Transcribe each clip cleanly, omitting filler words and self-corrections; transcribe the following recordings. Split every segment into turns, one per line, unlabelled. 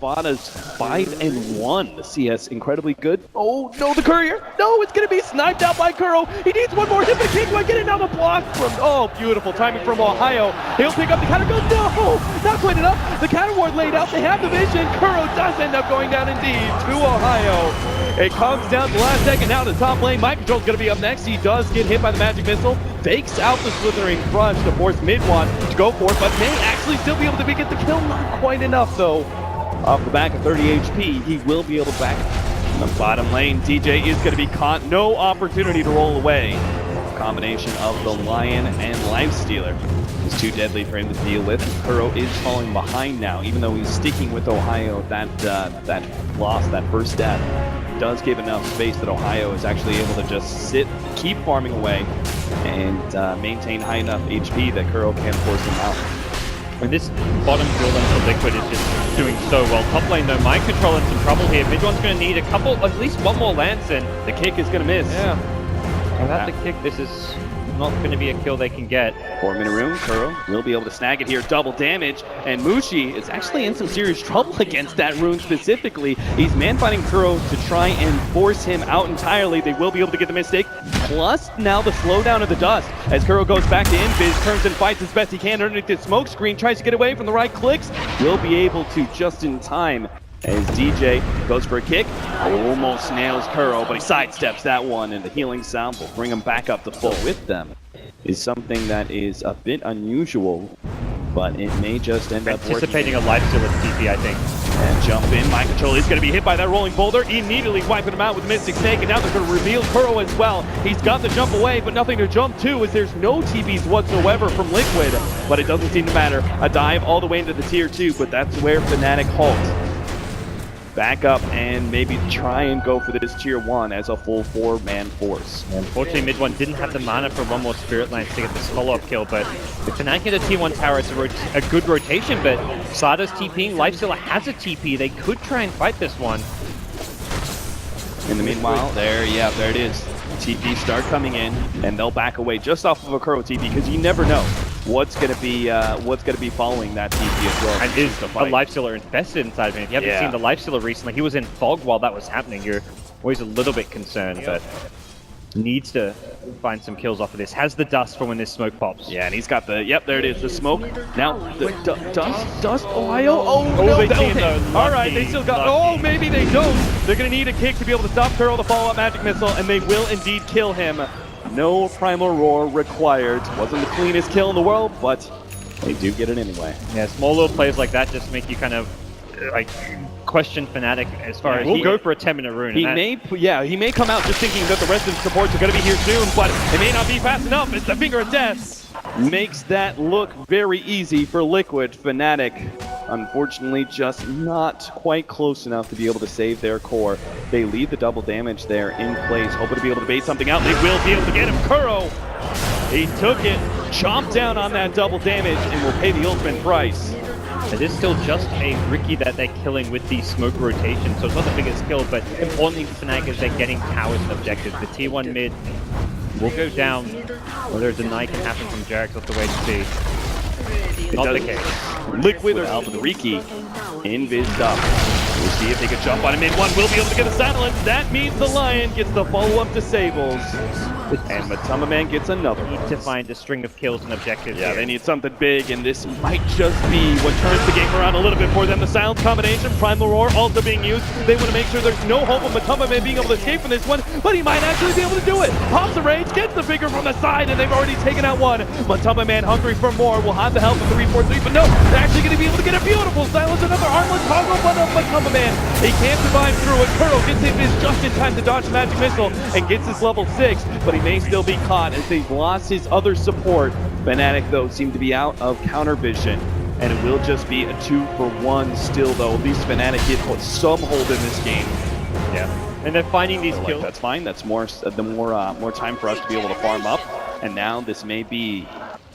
Fana's 5-1. The CS incredibly good. Oh no, the courier! No, it's gonna be sniped out by Kuro. He needs one more hit, but he can't quite get it. Now the block from, oh, beautiful timing from Ohio. He'll pick up the counter, goes, no, not quite enough. The counter ward laid out, they have the vision. Kuro does end up going down indeed to Ohio. It comes down to the last second. Now the top lane, Mike Control's gonna be up next. He does get hit by the magic missile, fakes out the slithering crunch to force Midwan to go for it, but may actually still be able to get the kill. Not quite enough though. Off the back of 30 HP, he will be able to back the bottom lane. DJ is gonna be caught, no opportunity to roll away. Combination of the Lion and Lifestealer is too deadly for him to deal with. Kuro is falling behind now, even though he's sticking with Ohio. That loss, that first death, does give enough space that Ohio is actually able to just sit, keep farming away, and maintain high enough HP that Kuro can force him out.
And this bottom duel for Liquid is just doing so well. Top lane though, Mind Control in some trouble here. Midwan's going to need a couple, at least one more lance, and
the kick is going to miss.
Yeah. Without the kick, this is not going to be a kill they can get.
4-minute rune, Kuro will be able to snag it here, double damage, and Mushi is actually in some serious trouble against that rune specifically. He's man-fighting Kuro to try and force him out entirely. They will be able to get the mistake, plus now the slowdown of the dust. As Kuro goes back to Invis, turns and fights as best he can underneath the smoke screen, tries to get away from the right clicks, will be able to just in time. As DJ goes for a kick, almost nails Kuro, but he sidesteps that one, and the healing sound will bring him back up to full. With them is something that is a bit unusual, but it may just end up
anticipating a Lifestealer TP, I think.
And jump in, Mind Control is going to be hit by that rolling boulder, immediately wiping him out with Mystic Snake, and now they're going to reveal Kuro as well. He's got the jump away, but nothing to jump to, as there's no TPs whatsoever from Liquid, but it doesn't seem to matter. A dive all the way into the tier 2, but that's where Fnatic halts. Back up and maybe try and go for this tier 1 as a full 4-man force.
Unfortunately, Midwan didn't have the mana for one more Spirit Lance to get this follow-up kill, but if Fnatic get a tier 1 tower, it's a good rotation, but Sada's TPing, Lifestealer has a TP, they could try and fight this one.
In the meanwhile, there it is. TP start coming in, and they'll back away just off of a Kuro TP, because you never know what's gonna be following that TP as well.
And is the Lifestealer invested inside of him? If you haven't seen the Lifestealer recently, he was in fog while that was happening. You're always a little bit concerned, but needs to find some kills off of this. Has the dust for when this smoke pops.
Yeah, and he's got the, there it is, the smoke. Now, the dust, Ohio, no, all right, they still got, maybe they don't. They're gonna need a kick to be able to stop Kuro, the follow-up magic missile, and they will indeed kill him. No Primal Roar required. Wasn't the cleanest kill in the world, but they do get it anyway.
Yeah, small little plays like that just make you kind of, like, question Fnatic as far as he'll go for a 10-minute rune.
He may come out just thinking that the rest of the supports are going to be here soon, but it may not be fast enough. It's the Finger of Death. Makes that look very easy for Liquid. Fnatic, unfortunately, just not quite close enough to be able to save their core. They leave the double damage there in place, hoping to be able to bait something out. They will be able to get him. Kuro, he took it, chomped down on that double damage, and will pay the ultimate price.
It is still just a Riki that they're killing with the smoke rotation, so it's not the biggest kill, but importantly for Fnatic is they're getting towers and objectives. The tier 1 mid will go down, whether a deny can happen from Jarek, that's the way to see. Not the case.
Liquid are out with Riki, invised up. We'll see if they can jump on him. Mid1 will be able to get a silence. That means the Lion gets the follow-up disables. And Matama Man gets another.
Need to find a string of kills and objectives.
Yeah, they need something big, and this might just be what turns the game around a little bit for them. The silence combination, Primal Roar also being used. They want to make sure there's no hope of Matama Man being able to escape from this one, but he might actually be able to do it. Pops the rage, gets the finger from the side, and they've already taken out one. Matama Man hungry for more, will have the help of 3-4-3, but no, they're actually going to be able to get a beautiful silence, another armless toggle, but Matama Man, he can't survive through it. Kuro gets him just in time to dodge the magic missile and gets his level 6, but he may still be caught as they've lost his other support. Fnatic, though, seem to be out of counter vision, and it will just be a 2-for-1 still, though. At least Fnatic get some hold in this game.
Yeah, and they're finding these kills.
That's fine. That's more time for us to be able to farm up. And now this may be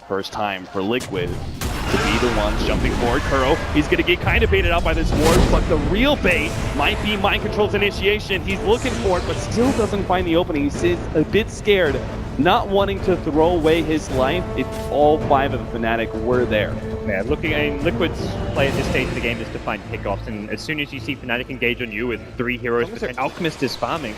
first time for Liquid to be the ones jumping forward. Kuro, he's going to get kind of baited out by this ward, but the real bait might be Mind Control's initiation. He's looking for it, but still doesn't find the opening. He's a bit scared not wanting to throw away his life, all 5 of the Fnatic were there.
Yeah, Liquid's play at this stage of the game is to find pickoffs, and as soon as you see Fnatic engage on you with 3 heroes, Alchemist is farming.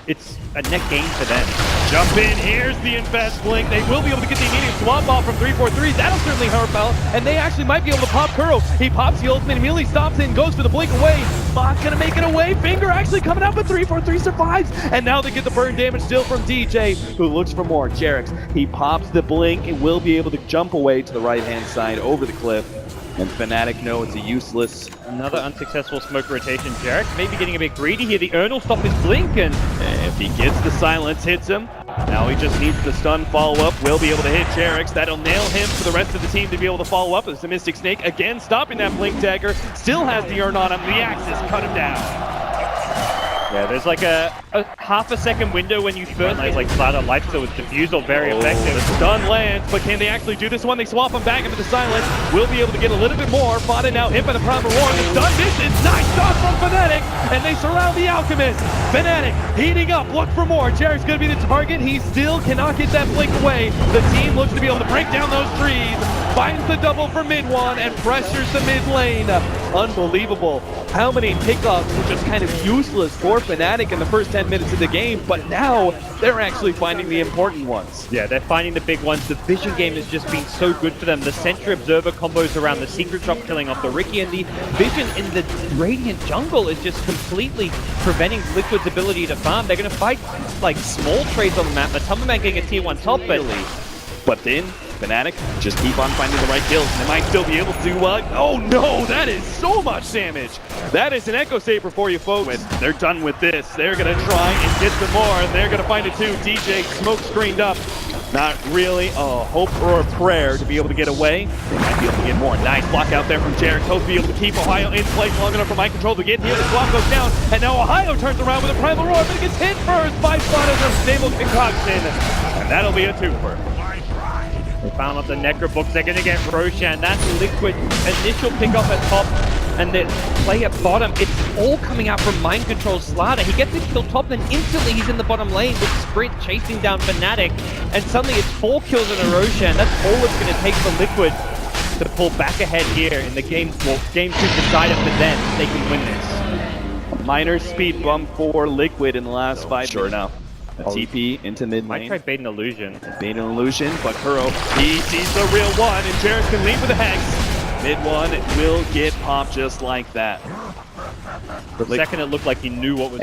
It's a net gain for them.
Jump in, here's the Infest Blink. They will be able to get the immediate swap ball from 343. That'll certainly help out, and they actually might be able to pop Kuro. He pops the ultimate, immediately stops it and goes for the blink away. Bot's gonna make it away. Finger actually coming out, but 343 survives. And now they get the burn damage still from DJ, who looks for more. Jerix, he pops the blink and will be able to jump away to the right-hand side over the cliff. And Fnatic know it's a useless.
Another unsuccessful smoke rotation. Jerix maybe getting a bit greedy here. The Urn will stop his blink, and
if he gets the silence, hits him. Now he just needs the stun follow-up. Will be able to hit Jerix. That'll nail him for the rest of the team to be able to follow up. As the Mystic Snake again stopping that blink dagger. Still has the Urn on him. The Axis cut him down.
Yeah, there's like a half a second window when you first get like Slaughter Life Steal with Diffusal, very effective.
The stun lands, but can they actually do this one? They swap him back into the silence. Will be able to get a little bit more. Fada now hit by the Primal Roar. The stun misses. Nice stop from Fnatic, and they surround the Alchemist. Fnatic heating up. Look for more. Jerry's going to be the target. He still cannot get that blink away. The team looks to be able to break down those trees. Finds the double for mid one and pressures the mid lane. Unbelievable. How many pickups were just kind of useless for Fnatic in the first 10 minutes of the game, but now they're actually finding the important ones.
Yeah, they're finding the big ones. The vision game has just been so good for them. The Sentry Observer combos around the Secret Drop killing off the Riki, and the vision in the Radiant jungle is just completely preventing Liquid's ability to farm. They're going to fight like small trades on the map. Matumbaman getting a tier 1 top,
but then Fnatic just keep on finding the right kills, and they might still be able to do what? Oh no, that is so much damage. That is an Echo Saber for you folks. They're done with this. They're gonna try and get some more, and they're gonna find it too. DJ smoke screened up. Not really a hope or a prayer to be able to get away. They might be able to get more. Nice block out there from Jerix. Hope to be able to keep Ohio in place long enough for Mind Control to get here. The swap goes down, and now Ohio turns around with a Primal Roar, but it gets hit first by Spotted from Stable Concoction, and that'll be a twofer.
They found up the Necrobooks. They're going to get Roshan. That's Liquid initial pickoff at top, and the play at bottom. It's all coming out from Mind Control Slaughter. He gets the kill top, then instantly he's in the bottom lane with Sprint chasing down Fnatic, and suddenly it's 4 kills in a Roshan. That's all it's going to take for Liquid to pull back ahead here in the game. Well, game 2 decided for them. They can win this.
A minor speed bump for Liquid in the last 5 minutes. Sure enough. A TP into mid lane.
Might try bait an illusion.
Bait an illusion, but Kuro, he sees the real one, and Jerix can lead with a Hex. Mid one will get popped just like that.
For a second it looked like he knew what was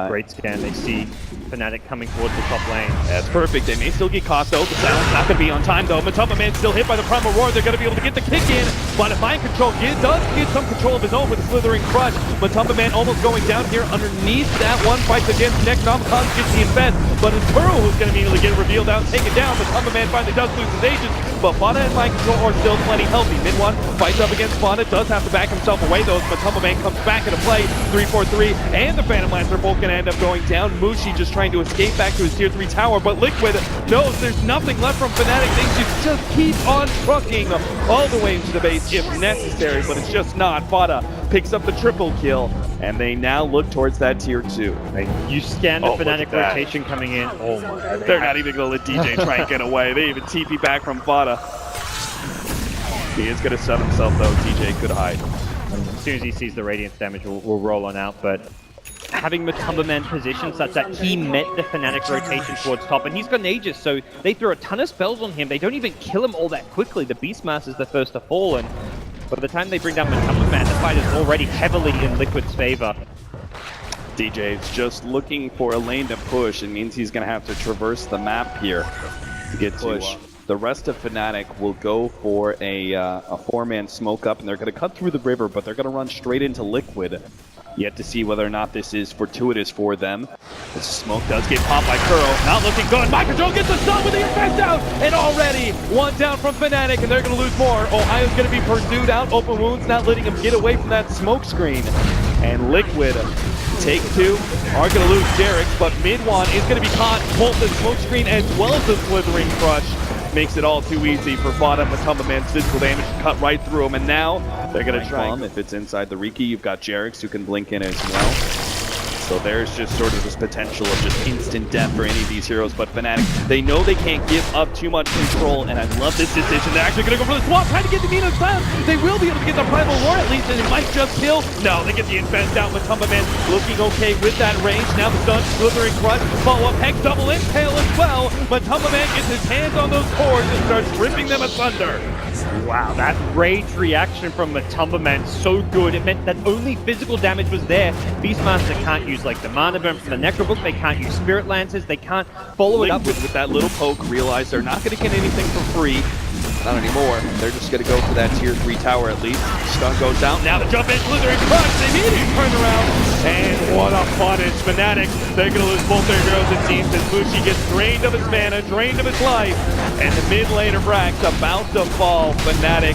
great scan. They see Fnatic coming towards the top lane.
That's perfect. They may still get caught though. The silence not going to be on time though. Matumbaman still hit by the Primal Roar. They're going to be able to get the kick in, but if Mind Control does get some control of his own with a Slithering Crush. Matumbaman almost going down here underneath that one. Fights against Necronomicon, gets the Infest, but it's Kuro who's going to immediately get revealed out and take it down. Matumbaman finally does lose his agents, but Fada and Mind Control are still plenty healthy. Mid one fights up against Fada, does have to back himself away though. Matumbaman comes back into play. 3-4-3 and the Phantom Lancer both going to end up going down. Mushi just trying to escape back to his tier 3 tower, but Liquid knows there's nothing left from Fnatic. They should just keep on trucking all the way into the base if necessary, but it's just not. Fada picks up the triple kill, and they now look towards that tier 2.
You scan the Fnatic rotation coming in. Oh my.
They're not even going to let DJ try and get away. They even TP back from Fada. He is going to stun himself though. DJ could hide.
As soon as he sees the Radiance damage, we'll roll on out, but having Matumbaman positioned such that he met the Fnatic rotation towards top, and he's got an Aegis, so they throw a ton of spells on him. They don't even kill him all that quickly. The Beastmaster is the first to fall, and by the time they bring down Matumbaman, the fight is already heavily in Liquid's favor.
DJ's just looking for a lane to push. It means he's going to have to traverse the map here to get push. The rest of Fnatic will go for a 4-man smoke up, and they're going to cut through the river, but they're going to run straight into Liquid. Yet to see whether or not this is fortuitous for them. This smoke does get popped by Kuro. Not looking good. Mind Control gets the stun with the Infest out, and already one down from Fnatic, and they're going to lose more. Ohio's going to be pursued out. Open wounds not letting him get away from that smoke screen. And Liquid, take 2, are going to lose Jerix, but mid-one is going to be caught. Both the smoke screen as well as the Slithering Crush. Makes it all too easy for Fada. Matumbaman's physical damage cut right through him, and now they're going to try. If it's inside the Riki, you've got Jerix who can blink in as well.
So there's just sort of this potential of just instant death for any of these heroes, but Fnatic, they know they can't give up too much control, and I love this decision. They're actually going to go for the swap, trying to get the Nino's down. They will be able to get the Primal War at least, and it might just kill. No, they get the Infest out with Tumbaman looking okay with that range. Now the stun, Slithering Crush, follow-up Hex, double impale as well, but Tumbaman gets his hands on those cores and starts ripping them asunder.
Wow, that rage reaction from Matumbaman, so good. It meant that only physical damage was there. Beastmaster can't use like the Mana Burn from the Necrobook, they can't use Spirit Lances, they can't follow it up
with that little poke, realize they're not going to get anything for free. Not anymore. They're just going to go for that tier 3 tower at least. Stun goes down. Now the jump in, Slithering Crush. They immediately turn around. And what a punish. Fnatic, they're going to lose both their heroes, it seems, as Mushi gets drained of his mana, drained of his life. And the mid lane of Rax about to fall. Fnatic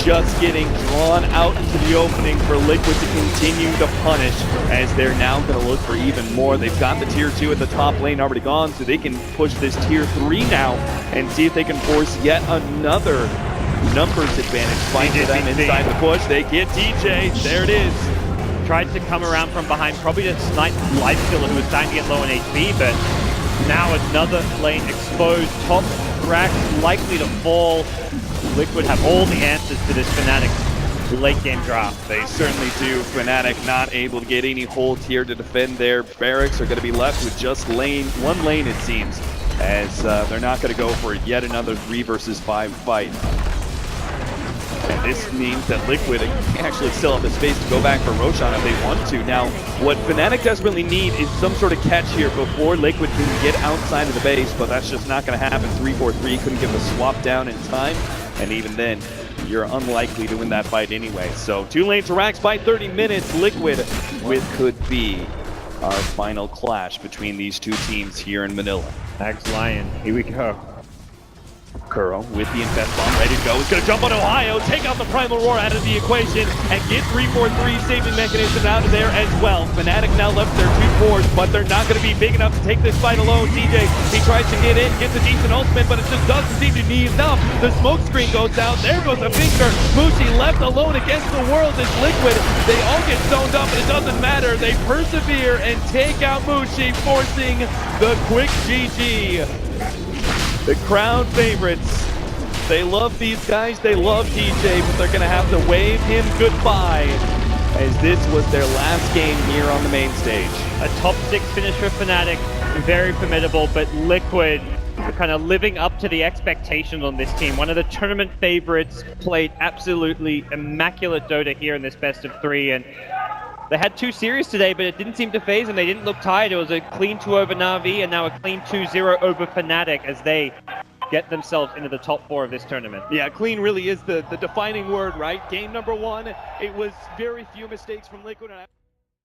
just getting drawn out into the opening for Liquid to continue to punish, as they're now going to look for even more. They've got the tier 2 at the top lane already gone, so they can push this tier 3 now and see if they can force yet another numbers advantage fight for them inside the push. They get DJ. There it is.
Tried to come around from behind, probably to snipe Lifestealer, who was starting to get low on HP, but now another lane exposed. Top Rax likely to fall. Liquid have all the answers to this Fnatic late game draft.
They certainly do. Fnatic not able to get any hold here to defend their barracks. Are going to be left with just one lane it seems, as they're not going to go for yet another 3 versus 5 fight. And this means that Liquid actually still have the space to go back for Roshan if they want to. Now, what Fnatic desperately need is some sort of catch here before Liquid can get outside of the base, but that's just not going to happen. 3-4-3 couldn't get the swap down in time, and even then, you're unlikely to win that fight anyway. So 2 lanes to Rax by 30 minutes. Liquid with could be our final clash between these two teams here in Manila.
Axe Lion, here we go.
Kuro with the Infest Bomb ready to go. He's going to jump on Ohio, take out the Primal Roar out of the equation, and get 3-4-3 saving mechanism out of there as well. Fnatic now left their 2 cores, but they're not going to be big enough to take this fight alone. DJ, he tries to get in, gets a decent ultimate, but it just doesn't seem to be enough. The smoke screen goes out. There goes a finger. Mushi left alone against the world. It's Liquid. They all get stoned up, but it doesn't matter. They persevere and take out Mushi, forcing the quick GG. The crowd favorites, they love these guys, they love DJ, but they're going to have to wave him goodbye, as this was their last game here on the main stage.
A top 6 finish for Fnatic, very formidable, but Liquid kind of living up to the expectations on this team. One of the tournament favorites, played absolutely immaculate Dota here in this best of 3, and they had 2 series today, but it didn't seem to phase them. They didn't look tired. It was a clean 2 over Na'Vi, and now a clean 2-0 over Fnatic as they get themselves into the top 4 of this tournament.
Yeah, clean really is the defining word, right? Game number 1, it was very few mistakes from Liquid.